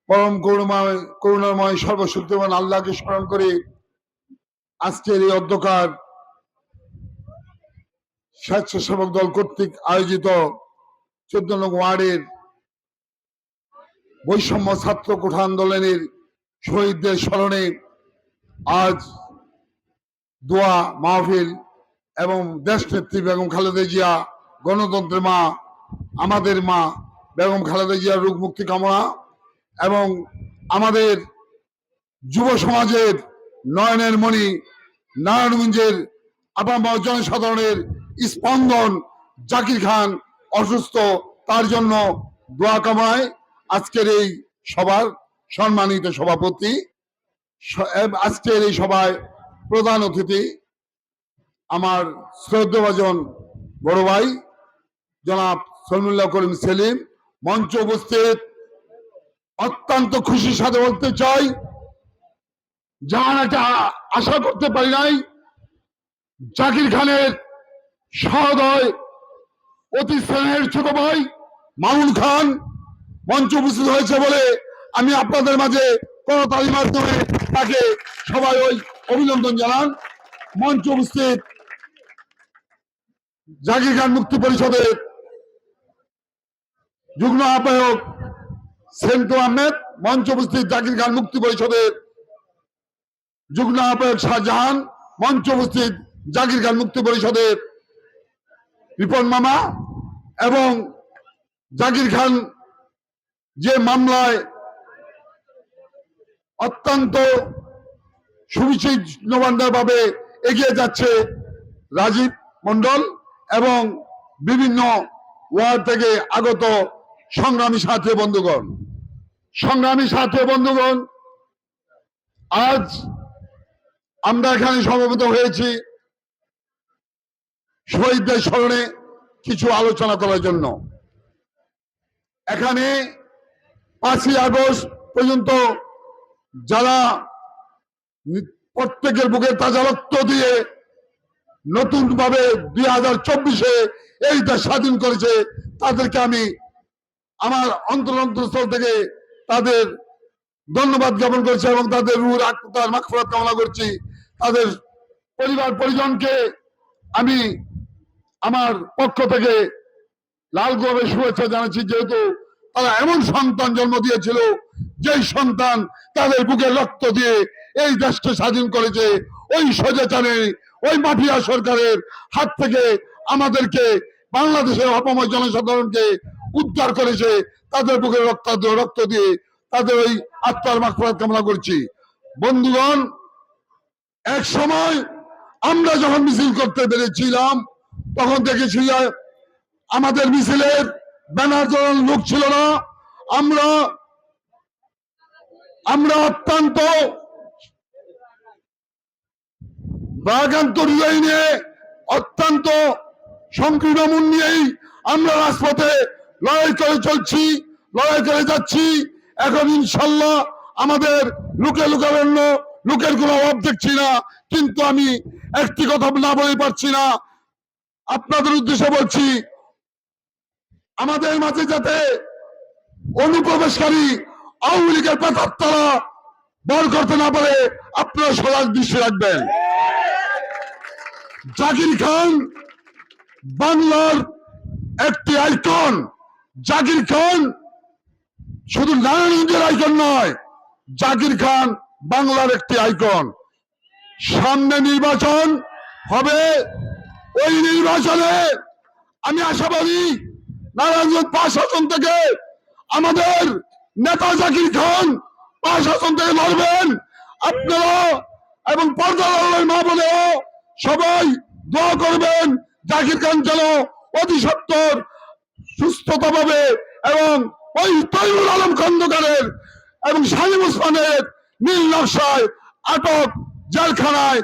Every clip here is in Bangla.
পরম করুণাময় সর্বশক্তিমান আল্লাহকে স্মরণ করে আজকের এই অধ্যকার স্বেচ্ছাসেবক দল কর্তৃক আয়োজিত 14 নং ওয়ার্ডের বৈষম্য ছাত্র কোঠা আন্দোলনের শহীদদের স্মরণে আজ দোয়া মাহফিল এবং দেশনেত্রী বেগম খালেদা জিয়া, গণতন্ত্রের মা, আমাদের মা বেগম খালেদা জিয়ার রোগ মুক্তি কামনা এবং আমাদের যুব সমাজের নয়নের মণি, নারায়ণগঞ্জের আপামর জনসাধারণের স্পন্দন জাকির খান অসুস্থ, তার জন্য দোয়া কামনায় আজকের এই সভার সম্মানিত সভাপতি, আজকের এই সভায় প্রধান অতিথি আমার শ্রদ্ধাভাজন বড় ভাই জনাব সলিমুল্লাহ করিম সেলিম, মঞ্চ উপস্থিত অত্যন্ত খুশির সাথে বলতে চাই, যার একটা আশা করতে পারি নাই, জাকির খানের সহদয় অতি স্নেহের ছোট ভাই মামুন খান মঞ্চ উপস্থিত হয়েছে বলে আমি আপনাদের মাঝে করতালির মাধ্যমে তাকে সবাই ওই অভিনন্দন জানান। মঞ্চ উপস্থিত জাকির খান মুক্তি পরিষদের যুগ্ম আহ্বায়ক সেন্টু আহমেদ, মঞ্চ উপস্থিত জাকির খান মুক্তি পরিষদের যুগ্ম আহ্বায়ক শাহজাহান, মঞ্চ উপস্থিত জাকির খান মুক্তি পরিষদের রিপন মামা এবং জাকির খান যে মামলায় অত্যন্ত সুবিচ্ছিন্নভাবে এগিয়ে যাচ্ছে রাজীব মন্ডল এবং বিভিন্ন ওয়ার্ড থেকে আগত সংগ্রামী সাথী বন্ধুগণ, আজ আমরা এখানে সমবেত হয়েছি শহীদদের স্মরণে কিছু আলোচনা করার জন্য। এখানে 5ই আগস্ট পর্যন্ত যারা প্রত্যেকের বুকে তাজা রক্ত দিয়ে নতুন ভাবে 2024-এ এই দেশ স্বাধীন করেছে, তাদেরকে আমি আমার অন্তরস্থল থেকে তাদের ধন্যবাদ জ্ঞাপন করছি এবং তাদের রূহের আত্মার মাগফিরাত কামনা করছি। তাদের পরিবার পরিজনকে আমি আমার পক্ষ থেকে লাল গোলাপের শুভেচ্ছা জানাচ্ছি, যেহেতু তারা এমন সন্তান জন্ম দিয়েছিল যেই সন্তান তাদের বুকে রক্ত দিয়ে এই দেশকে স্বাধীন করেছে। ওই স্বৈরাচারী, ওই মাফিয়া সরকারের হাত থেকে আমাদেরকে, বাংলাদেশের অপময় জনসাধারণকে উদ্ধার করেছে। তাদের বুকে রক্ত দিয়ে তাদের ওই আত্মার মাগফিরাত কামনা করছি। বন্ধুগণ, এক সময় আমরা যখন মিছিল করতে পেরেছিলাম তখন দেখেছিলাম আমাদের মিছিলের ব্যানার ধরার লোক ছিল না। আমরা অত্যন্ত বাগান্তর নিয়ে অত্যন্ত সংকীর্ণ মন নিয়েই আমরা রাজপথে লড়াই করে চলছি, লড়াই করে যাচ্ছি। এখন ইনশাল্লাহ আমাদের লোকের কোনো অভাব দেখছি না। কিন্তু আমি একটি কথা না বলে পারছি না, আপনাদের উদ্দেশ্যে বলছি, আমাদের মাঝে যাতে অনুপ্রবেশকারী আওয়ামী লীগের পাতার বল করতে না পারে আপনারা সজাগ দৃষ্টি রাখবেন। জাকির খান বাংলার একটি আইকন। জাকির খান শুধু নারায়ণগঞ্জের আইকন নয়, জাকির খান বাংলার একটি আইকন। সামনে নির্বাচন হবে, ওই নির্বাচনে আমি আশাবাদী নারায়ণগঞ্জ 5 আসন থেকে আমাদের নেতা জাকির খান 5 আসন থেকে লড়বেন। আপনারা এবং পর্দার মা বোনেরা সবাই দোয়া করবেন জাকির খান যেন অতি সত্বর সুস্থতা পাবে এবং ওই তৈমুর আলম খন্দকারের এবং শামীম ওসমানের নীল নকশায় আটক জেলখানায়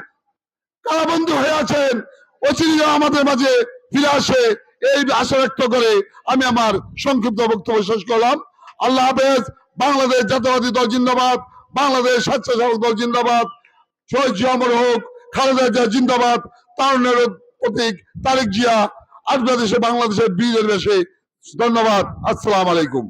কারাবন্দী হয়ে আছেন, অচিরে আমাদের মাঝে ফিরে আসে, এই আশা ব্যক্ত করে আমি আমার সংক্ষিপ্ত বক্তব্য শেষ করলাম। আল্লাহ হাফেজ। বাংলাদেশ জাতীয়তাবাদী দল জিন্দাবাদ, বাংলাদেশ স্বেচ্ছাসেবক দল জিন্দাবাদ, শহীদ জিয়া অমর হোক, খালেদা জিয়া জিন্দাবাদ, তারুণ্যের প্রতীক তারেক জিয়া আসবে দেশে, বাংলাদেশের বীরের বেশে। ধন্যবাদ। আসসালামু আলাইকুম।